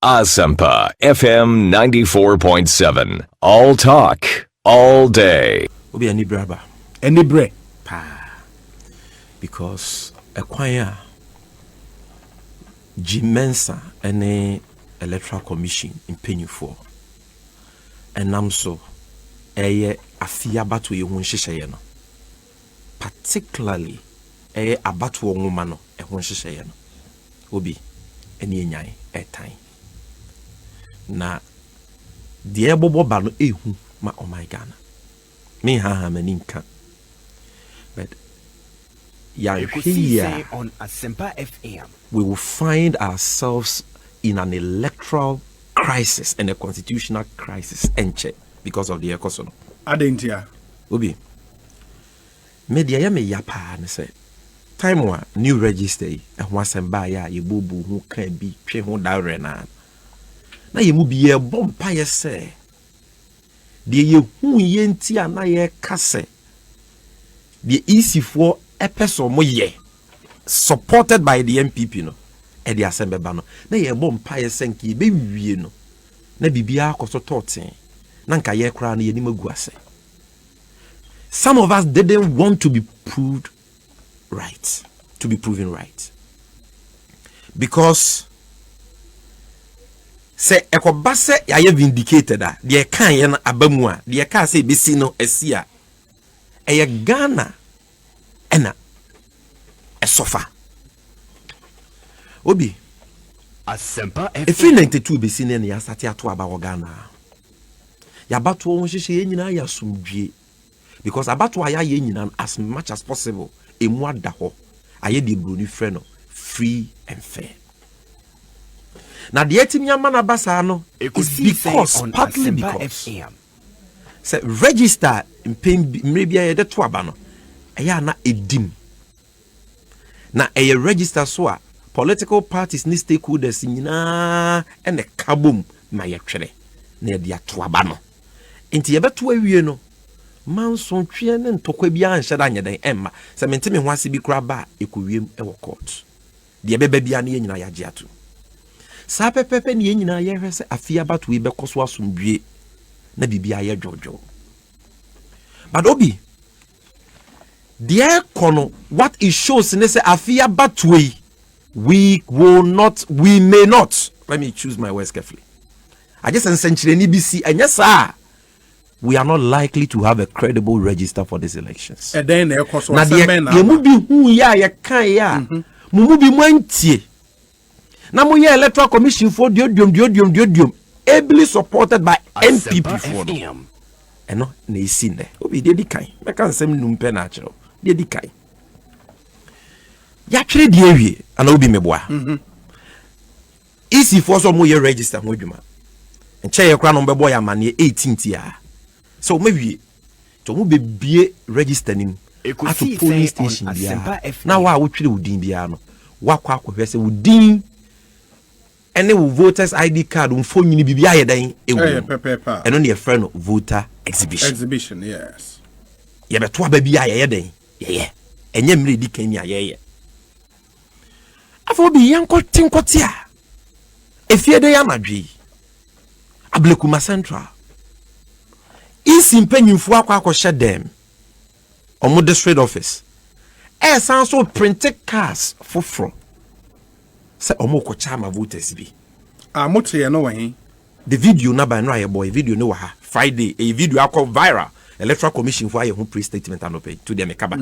Asempa FM 94.7. All talk, all day. Obi any braba. Any bre. Pa. Because a choir Jimensa any electoral commission in penny for. And I'm so a afia batu ye hun shishayeno. Particularly a abatu woman a hun shishayeno. Obi any nyai a time. Na the bobo bano ehu ma oh my Ghana. Me ha maninka. But here on Asempa FM, we will find ourselves in an electoral crisis and a constitutional crisis because of the ecosono. Adentia. Obi. Media ya me yapa ne say time wa new register e ho asem ba ya ye bobu hu kan bi twe ho dawre na ye mu bi ye bompa ye se de ye hu ye nti ana ye kase the easy for episode mo ye supported by the MPP no e the Asempa ba no na ye bompa ye se nki be wie no na bibia akoso toten na nka ye kra na ye ni magu ase. Some of us didn't want to be proved right, to be proven right, because say ekobase ya vindicated a de kan ye na abamu a de ka say besi no asia eye Ghana ena esofa obi Asempa FM 92 besi ne ya sati ato aba Ghana ya bato won hihye ye nyina ya sumdwie because abato aya ye nyina as much as possible emu ada ho aye de broni frɛ no free and fair. Now the etimyama na basa no is because partly because say register in pain maybe a de to aba no eya na edim na eye register so a political parties ni stakeholders nyina ene kabom ma ye twere na ye to aba no enti ye beto awie no manson twe ne ntokwa bia anhyeda nyeden emma se mente me ho ase bi kura ba ekowiem e wo court de beba bia na ye nyina ya giatu sa pepepe ne nyina ye hwese afia batu e bekoso asomdwie na bibia ye dwojo. But obi the kono what it shows in say afia batu we may not, let me choose my words carefully, I just essentially ni bc anya sa we are not likely to have a credible register for these elections. And then there cost na ye mu bi hu ya ye kan ya mu bi mu antie na mo ye electoral commission for diodium ably supported by MPP for them eno na isi ne obi de kan me kan sem numpe na akero de kan ya twere de awie ana obi meboa isi for so mo ye register mo dwuma enche ye kra no mbebo ya mane 18th ya so maybe to mo bebie register nim at police station bia na wa wo twere udin bia no wakwa akohwe se udin ene wo voters ID card unfo nyini bibia ye dan ewu eno ne ye frɛ no voter exhibition yes ye beto aba bia ye dan ye enye mre di kan ya ye afo bi yanko tinkote a efie de ya madwi Ablekuma Central isi mpanyimfo akwa dem omo district office san so printed cards foforo se omo ko chama voters bi mote no wan the video na by no aye boy video no wa ha Friday a video akọ viral electoral commission for aye ho pre statement and open to them kaba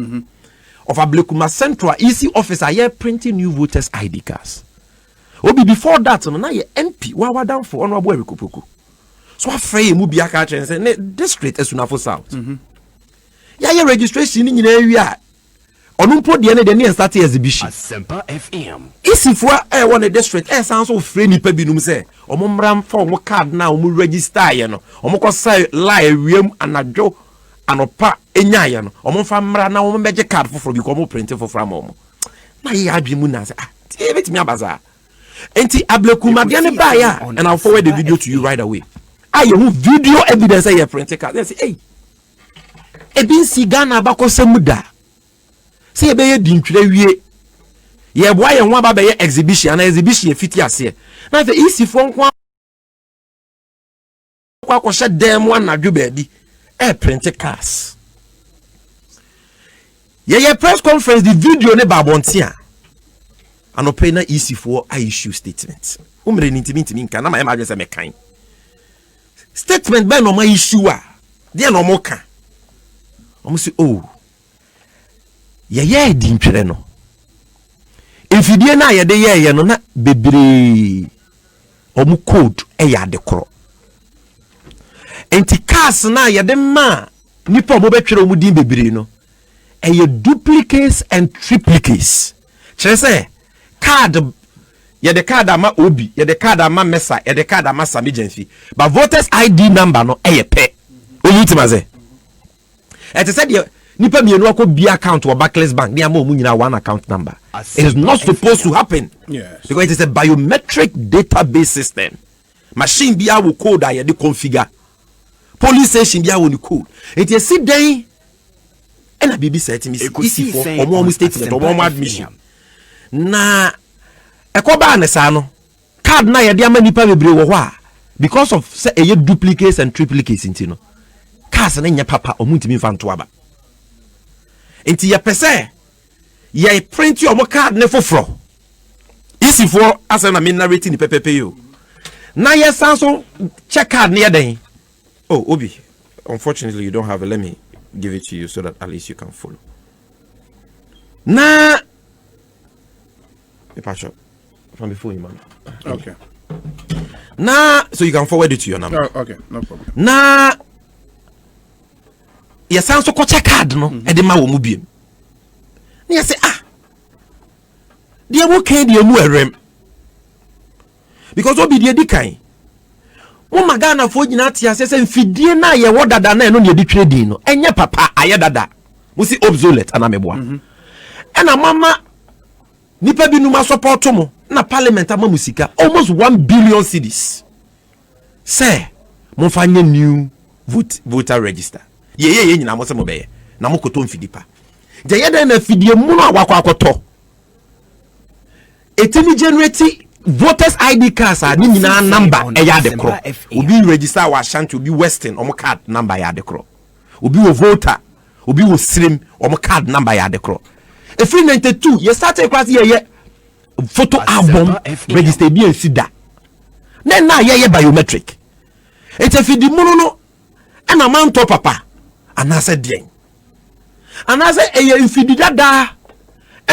of Ablekuma Central isi office aye printing new voters ID cards obi before that no na ye MP wa down for honorable Erikopoku so afrey mu bia ka chen say district esunafo south ya ye registration ni nyina wi a onumpo de ne de ne start exhibition Asempa FM isifo won district san so free nipa binum say omo mram fa omo card na omo register ye no omo ko say lie wiem anadwo anopa enya ye no omo fa mra na omo beje card foforo bi ko omo print foforo am omo na ye adwemu na say ebetimi abaza enti Ablekuma de ne ba ya and I'll forward the video to you right away. You video evidence say your print card. They say, hey, ebin si Ghana bako semuda. Say be ye dintwere wie. Ye boa ye ho aba be ye exhibition na exhibition fiti ase. na the easy for kwa shut them one na baby print cars yeah press conference the video ne babontia and pay na easy for I issue statement umre ni ntimi nka na ma say me kan statement by no ma issue a dey no mo ka omo say oh yeah di ntwere no efidie na ye de ye no na bebre omo code ya de kro enti cars na ye de ma nipa omo betwere omo din bebre no duplicates and triplicates say card ye the card ama obi ye the card ama mesa ye the card ama Sammy Gyamfi but voters ID number no pe oyitima ze et said nipa mienu akọ bi account or Barclays Bank ni ama omu nyina one account number. It is not supposed to happen. Yes. Because it is a biometric database system. Machine bia will code aye de configure. Police station bia will code. It is sit day and a BB set me easy for omo statement or omo admission. Na ekoba ne sa no card na ye de ama nipa bebre wo ho a because of say eye duplicates and triplicates intino. Cars na nya papa omu ntimi fa nto aba. Enti ye pese ye print your card ne foforo easy for asa na me narrating the pepepe you na ye sanso check card ne den. Oh Obi, unfortunately you don't have it. Let me give it to you so that at least you can follow. Na shop from before you man. Okay. Na so you can forward it to your number. Oh, okay, no problem. Na ye sanso ko check card no e de ma wo mu biem. Na say dia wo kan dia mu erem because Obi dia di kan wo magana fo nyina tia se mfidie na ye wo dada na no ne di trading no enye papa aye dada wo si obsolete anameboa ena mama nipa bi numa support mo na parliament ama musika almost 1 billion cedis say mo fa nye new voter register ye nyina mo se mo be na mo koto mfidi pa je ye den na fidie mu no akwakoto etini generate voters ID cards are ni nyina number e ya de kro obi register wa Ashanti obi Western omo card number ya de kro obi wo voter obi wo Srim omo card number ya de kro efri 92 ye start class ye photo album register bi ensida na ye biometric etefidi mu no na man to papa anase den anase eye mfidi dada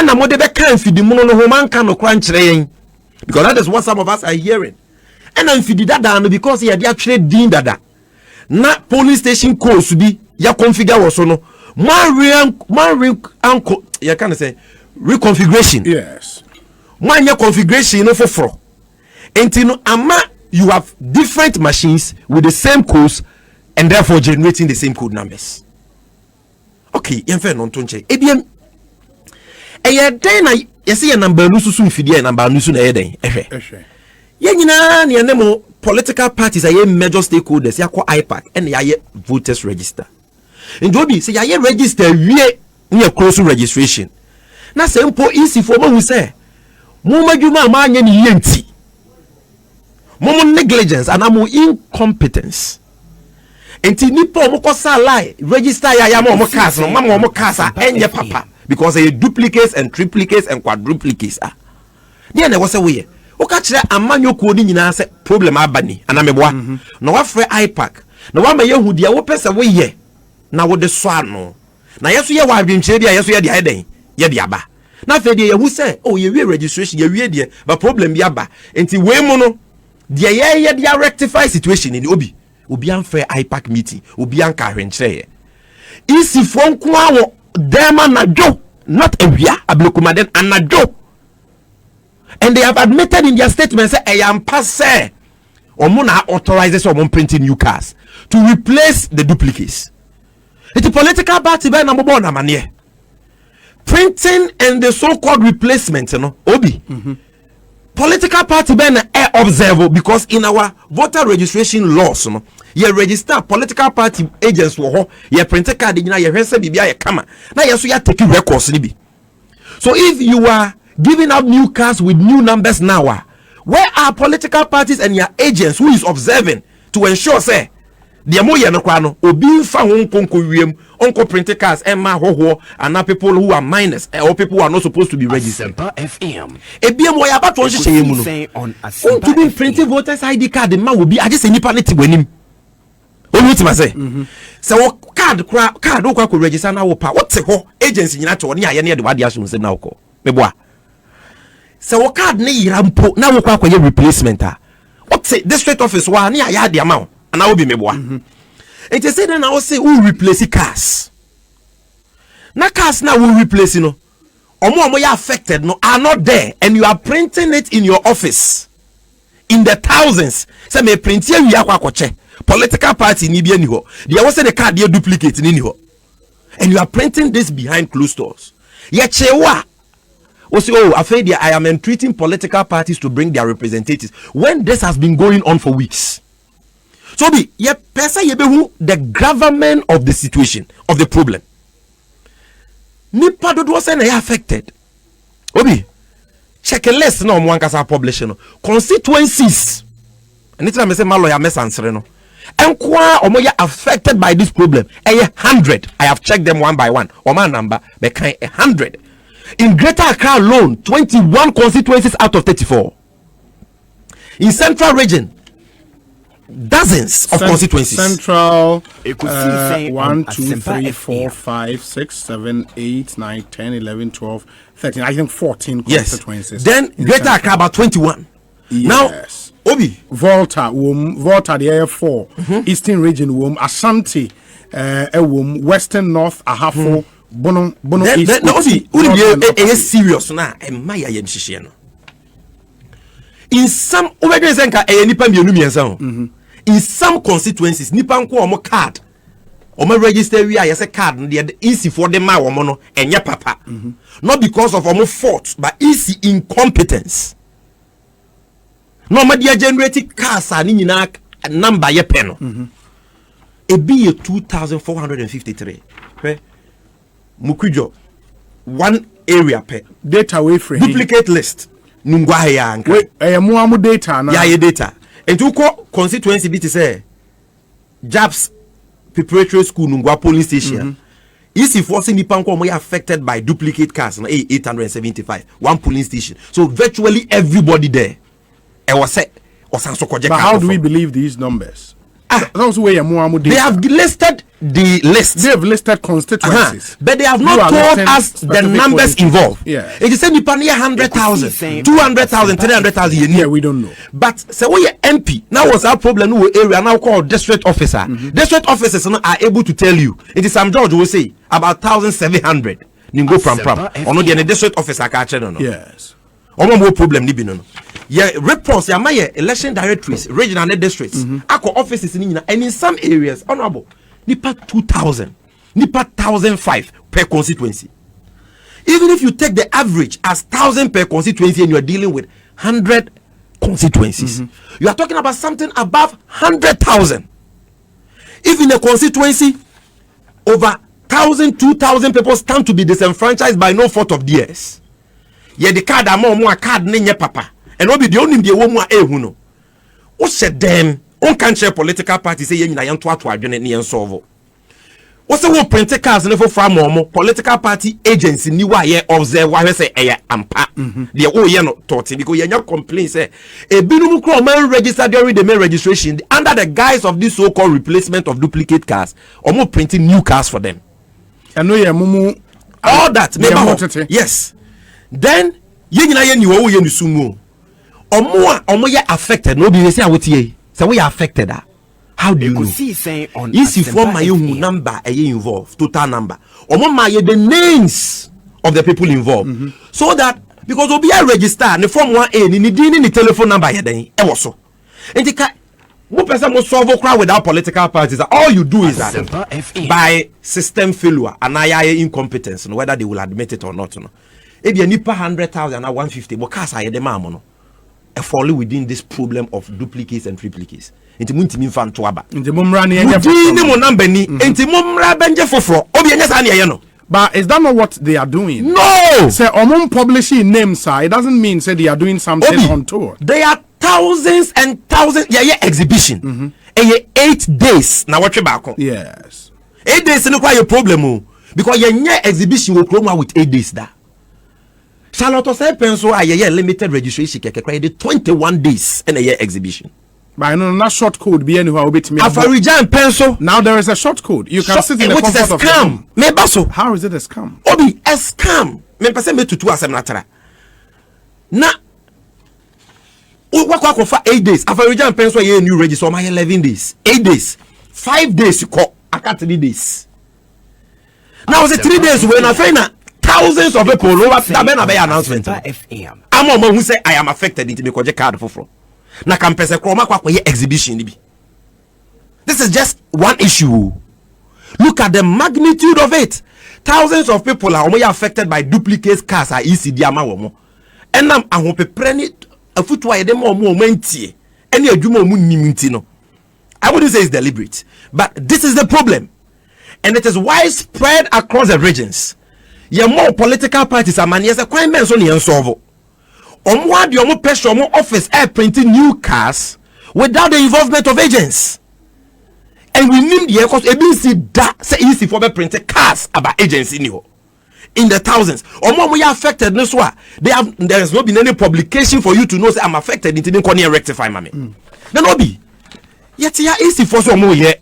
na mo de be kan mfidi mu no ho man kan no kran kire yen because that is what some of us are hearing and mfidi dada no because ye dey akire din dada na police station codes bi ya configure wo so no man anko you can say reconfiguration. Yes. Man your configuration no for until ama you have different machines with the same codes and therefore generating the same code numbers. Okay, yemfe non tonche. Ebiem eye den na yesi ye number no susu mfidie number no su na ye den ehwe. Ye nyina ne nemo political parties are major stakeholders yakọ IPAC and ye voters register. Ndobi say ye register wie ne close registration. Na sempo easy for mo say mo madwuma ma anya ne yenti. Mo negligence and mo incompetence. Enti nipa mo kosa lie register ya mo cars no mama mo cars enye papa because they duplicates and triplicates and quadruplicates there na wose we o ka kire amanyokuo ni nyina se problem abani anameboa na wa frɛ IPAC na wa ma yehu dia wo pese we ye na wo de so ano na yeso ye wa adwenkyere dia yeso ye dia eden ye dia ba na fe dia yehu se oh ye we registration ye we dia but problem bi aba enti we mu no dia ye dia rectify situation ni obi an fair IPAC meeting obi an ka hwenkyere isi fon ko awo dema na jo not a wia ablokumaden anajo and they have admitted in their statement say I am passe omuna authorizes or printing new cars to replace the duplicates. It's a political party by number one amane printing and the so-called replacement obi political party by na observe because in our voter registration laws you register political party agents wo ho you print card nyina you hwese bibia ye kama na yeso ya take records ni bi. So if you are giving out new cars with new numbers now Where are political parties and your agents who is observing to ensure say the moye no kwa no obi fa ho nkonko wiem onko print cars and ma hoho and people who are minors or people who are not supposed to be registered. Asempa FM. Ebi mo ya bato nhye mu no. To be printing voters ID card the man will be age say nipa ne ti wanim. Onu ti ma say. So card wo kwa ko register na wo pa. What te ho agency nyina to ne aye ne de wade aso nsem na wo ko. Meboa. So card ne yirampo na wo kwa koye replacement a. What say district office wa ne aye ade ama wo. And I will be meboa. And they say then I will say who replace cars. Now cars now will replace no. Omo you affected no are not there and you are printing it in your office in the thousands. Say me print here we akwakoche. Political party ni bia ni ho. They will say the card they duplicate ni ho. And you are printing this behind closed doors. Ye chewa. Say, I am entreating political parties to bring their representatives when this has been going on for weeks. So be ye pesa ye be who the government of the situation of the problem. Nipa do say na affected. Obi check a list no mo ankasa publishing constituencies. And it me say my lawyer mess answer no. Enkwa omo ye affected by this problem. 100. I have checked them one by one. Oma number be kind 100. In Greater Accra alone, 21 constituencies out of 34. In Central Region, dozens of constituencies. Central 1, 2, 3, 4, 5, 6, 7, 8, 9, 10, 11, 12, 13. I think 14 constituencies. Yes. Then Greater Accra about 21. Yes. Now, Obi. Volta the air 4. Eastern Region, Ashanti, Western North, Ahafo, Bono East. Now, Obi, serious now. Maya yem no. In some in some constituencies nipa nko omo card omo register we say card the easy for them ma omo no enye papa not because of omo fault but easy incompetence no ma dia generate cars ani nyina number ye pe no e be 2453 mukwijo one area pe data way free duplicate list nungwa ya anka muamu data na ya data enti uko constituency bit say Jabs preparatory school nungwa polling station is forcing the panko mo affected by duplicate cars na 875 one polling station so virtually everybody there e was say but how do we believe these numbers? They have listed the list. They have listed constituencies. But they have not told us the numbers involved. Yeah. It is saying 100,000, 200,000, 300,000. Yeah, we don't know. But say we MP. Now what's our problem with area now called district officer. District officers are able to tell you. It is Sam George will say about 1,700. Ningo pram. Or no the district officer catch no. Yes. More problem ni bi no. Yeah, reports ya my election directories, regional districts, ako offices in and in some areas, honorable, nipa 2,000, nipa 1,005 per constituency. Even if you take the average as 1,000 per constituency and you are dealing with 100 constituencies, you are talking about something above 100,000. If in a constituency, over 1,000, 2,000 people stand to be disenfranchised by no fault of theirs. Yeah, the card among a card nenye papa. And what be the only woman no. What said them? On can't share political parties say you na yan to adwene ne yan solve. What say we print cards ne for from more political party agency ni wa ye observe wa say ampa. The oh ye no thought because you complain say e binum kro man register during the main registration under the guise of this so-called replacement of duplicate cars or more printing new cars for them. I know mumu all that yes. Then ye nyina ye ni wo ye nusumu. Omo ye affected no be say awotie say we are affected how do you know easy for my number involved total number omo ma ye the names of the people involved so that because obi a register ne form 1A ni din ni telephone number ye den e wo so enti ka mo person mo solve crowd without political parties all you do is that by system failure and incompetence no whether they will admit it or not no e be nipa 100,000 and 150 but cars are the man no fall within this problem of duplicates and triplicates. Inti muntimi mfa nto aba. Inti mumra ne enye foforo. Inti mumra benje foforo. Obi enye sa ne ye no. But is that not what they are doing? No. Say publishing names, sir. It doesn't mean say they are doing something on tour. There are thousands and thousands. Yeah, exhibition. And 8 days. Now what you back on? Yes. 8 days no quite a problem because your exhibition will come out with 8 days da. Charlotte say pencil a limited registration keke 21 days in a year exhibition. But I know not short code be anywhere bit me. Afarijan pencil. Now there is a short code. You can sit in the comfort of scam. Me baso. How is it a scam? Obi a scam. Me person me tutu asem natara. Na what for 8 days. Afarijan pencil ye new register my 11 days. 8 days. 5 days you call. I got 3 days. Now it's 3 days when I find thousands of people over that been a announcement. I'm a who say I am affected into the card for. Na campese kroma kwa exhibition ni bi. This is just one issue. Look at the magnitude of it. Thousands of people are affected by duplicate cars are ECD ama wo mo. Enam ahopepre ni afutu aye dem o mo mantie. Eni adwuma o mu niminti no. I wouldn't say it's deliberate, but this is the problem. And it is widespread across the regions. Ye more political parties are man yes a crime men so ni solve. Omwa di omo pressure omo office air printing new cars without the involvement of agents. And we need the because ABC that say easy for printed cars about agency in the thousands. Omo ya affected no so there has not been any publication for you to know say I'm affected into being corner rectify mame. No no be. Yet ya easy for so omo ye.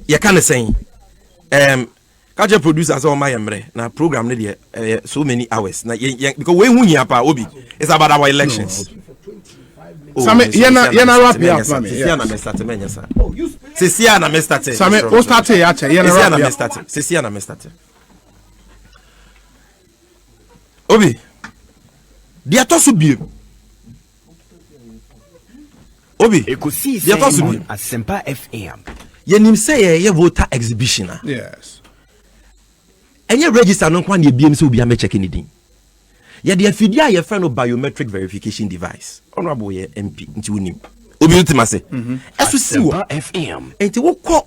You can say Kaja producers on my emre na program ne so many hours na because we hu here pa obi it's about our elections. Sammy yena wrap me up mami. Sisia na me start menya sa. Sisia na me start. Sammy o start ya che yena wrap me up. Sisia na me start. Obi dia to so biem. Obi dia to so biem. Asempa FM. Yenim say ye voter exhibition. Yes. Any register no kwan ye biem so obi am check anything. Ye de afidia ye friend of biometric verification device. Honorable ye MP nti wonim. Obi ntima se. Eso si wo FM. Enti wo kọ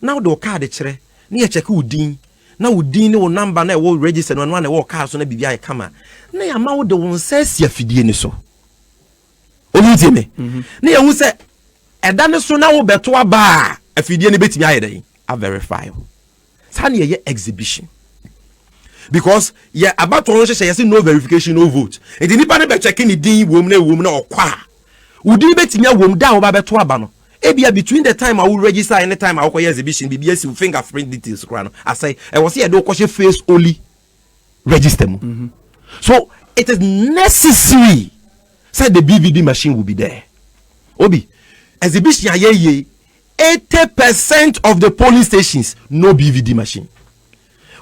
now the card kire na ye check udin. Na udin ne wo number na wo register no na wo card so na bibia ye kama. Na ya ma wo de won sa si afidie ni so. Obi ntime. Na ye hu se eda ne so na wo beto aba afidie ne betimi aye den. A verify. Sa na ye exhibition. Because yeah about to say no verification no vote and the nipa ne be checking the din wom na okwa udi betinya wom down ba beto aba no ebia between the time I will register and the time I will exhibition bibia si fingerprint details kra no I say I was here do kwhye face only register mu. So it is necessary say the BVD machine will be there. Obi exhibition aye 80% of the polling stations no BVD machine.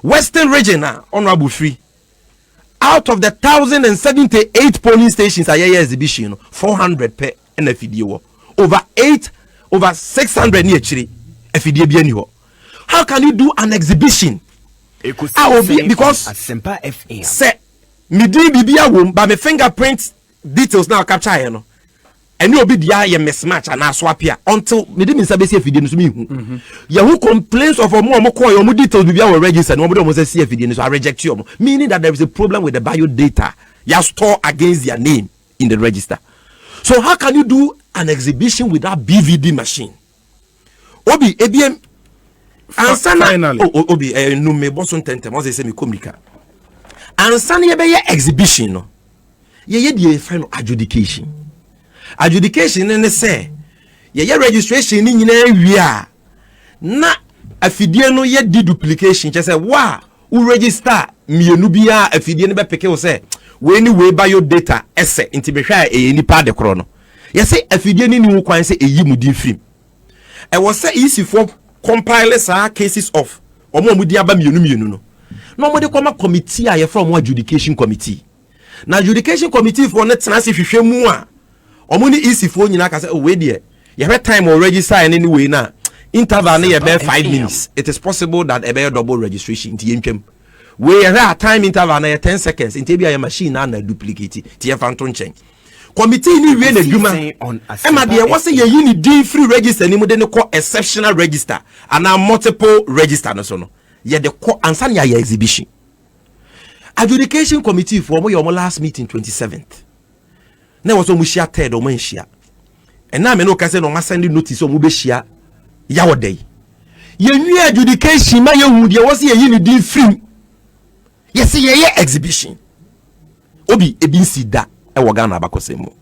Western region now, honorable free. Out of the 1,078 polling stations at your exhibition, 400 per NFDO. Over 600 near Chile, FDB. How can you do an exhibition? I will be because Asempa FM. Say me doing bibia wom, but my fingerprint details now capture you know. And you be the mismatch and I swap here until me didn't say CFD so me. Ya who complains of more call your details be our register nobody almost say CFD so I reject you. Meaning that there is a problem with the bio data you store against their name in the register. So how can you do an exhibition without BVD machine? Obi ABM finally. Obi no me boson tente mo say me communica. Ansana ye be exhibition no. Ye dey final adjudication. Adjudication ne say ye registration ni nyina wi a na afidie no ye di duplication che say wa u register mienu bia afidie ne be peke wo say we ni we bio data ese nti be hwa e nipa de kro no ye say afidie ni wu kwan say eyi mu di film e wo say easy for compile sa cases of omo mu di aba mienu no no mo de koma committee a ye from adjudication committee na adjudication committee for ne tena se hwehwe mu a omuni easy for nyina ka say oh we there you have time or register anyway na interval na be 5 minutes it is possible that e be double registration ti yentwem we have time interval na 10 seconds inte bia your machine na duplicate ti e fanto nchen committee ni we na dwuma e ma de wo say ye ni din free register ni mu de ne call exceptional register and multiple register no so no ye the ansa na ya exhibition. Adjudication committee for your last meeting 27th. Na was omu share third omu share. And na me no ka say no ma send notice omu be share ya wodai. Ye nwi adjudication ma ye hu de was ye ni din free. Ye say ye exhibition. Obi ebinsi da e wo Ghana abakosemu.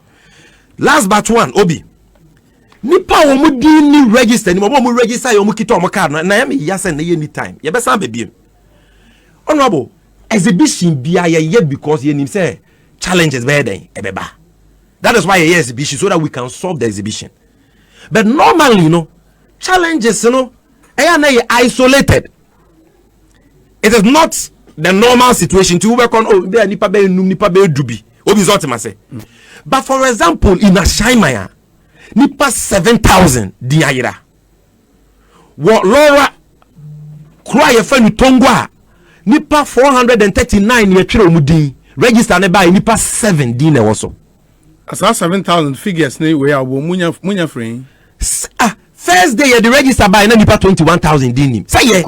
Last but one obi. Nipa omu din ni register ni mo register omu kita omu card na ya me ya send na ye any time. Ye be san be biem. Honorable exhibition bia ye because ye nim say challenges be den ebeba. That is why ye exhibition so that we can solve the exhibition. But normally, challenges, isolated. It is not the normal situation to work on. There nipa be num nipa be dubi. But for example, in Ashaimaya, nipa 7,000 diaira. What Laura cry a friend Tongwa. Nipa 439 ye tro mudi register ne by nipa 7 din also. As 7,000 figures ne we are munya free. First day the register by nipa 21,000 din. Say ye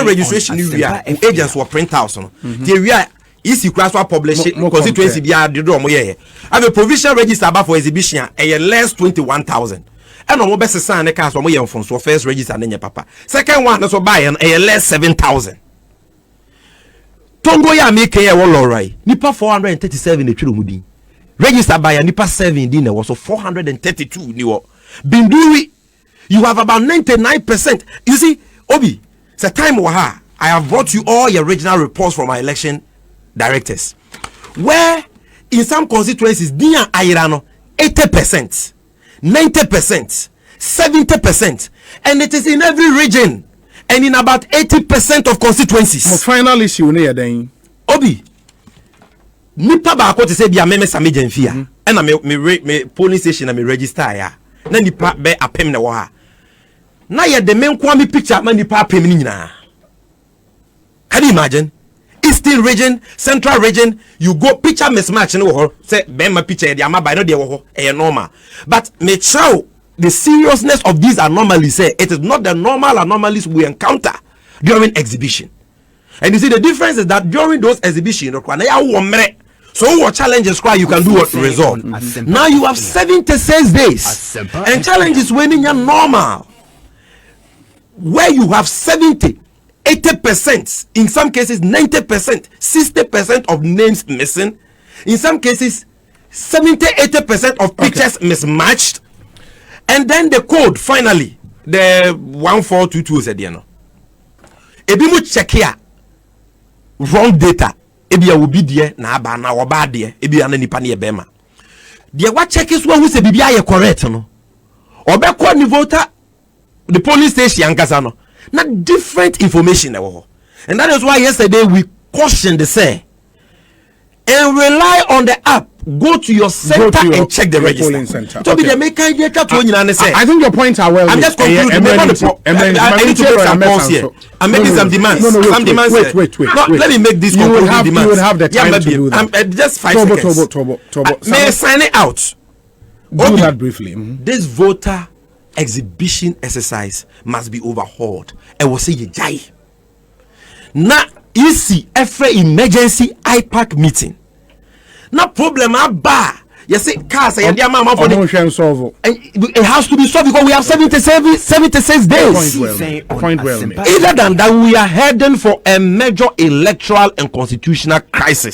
registration we are agents were print house no. The we are isi class wa publish constituency bia de do mo ye. Have a provincial register about for exhibition a less 21,000. And no best sign the cast mo ye from so first register na papa. Second one so buy a less 7,000. Tongo ya make ye wo lorai nipa 437 e twiro mudi register by nipa 7 din na was so 432 ni wo binduri you have about 99%. You see obi it's a time wa I have brought you all your original reports from our election directors where in some constituencies dia ayirano 80%, 90%, 70%, and it is in every region. And in about 80% of constituencies. My final issue near then. Obi. Nipa ba ko te say bia meme Sammy Gyamfi and na me polling station na me register ya. Na nipa be apem na wo ha. Na ye de men kwa me picture ma nipa apem ni nyina. Can you imagine? Eastern region, central region, you go picture mismatch no ho. Say be ma picture de ama by no de wo ho. E normal. But me chow the seriousness of these anomalies, it is not the normal anomalies we encounter during exhibition. And you see the difference is that during those exhibitions, so what challenges you can do what resolve. Now you have 76 days and challenges when you're normal. Where you have 70, 80%, in some cases 90%, 60% of names missing, in some cases 70, 80% of pictures mismatched. And then the code finally, the 1422 said, ebi mu check here wrong data. Ebi ya will be there na aba na oba there. Ebi ya na nipa na ebema. The what check is one who say bibi aye correct no. Obe ko ni voter the police station ankasa no. Na different information na. And that is why yesterday we cautioned the say and rely on the app. Go to your center and check the register. So be the make data to I think your points are well. I'm just concluding. I need to make some calls here. I'm making some demands. Some demands. Wait. Let me make this concluding demands. You would have the time to do that. Just 5 seconds. Tobo. May I sign it out? Do that briefly. This voter exhibition exercise must be overhauled. I will say jai. Na isi every emergency IPAC meeting. No problem aba. You see cars and the amount for the it has to be solved because we have 76 days. Point well. Either than that we are heading for a major electoral and constitutional crisis.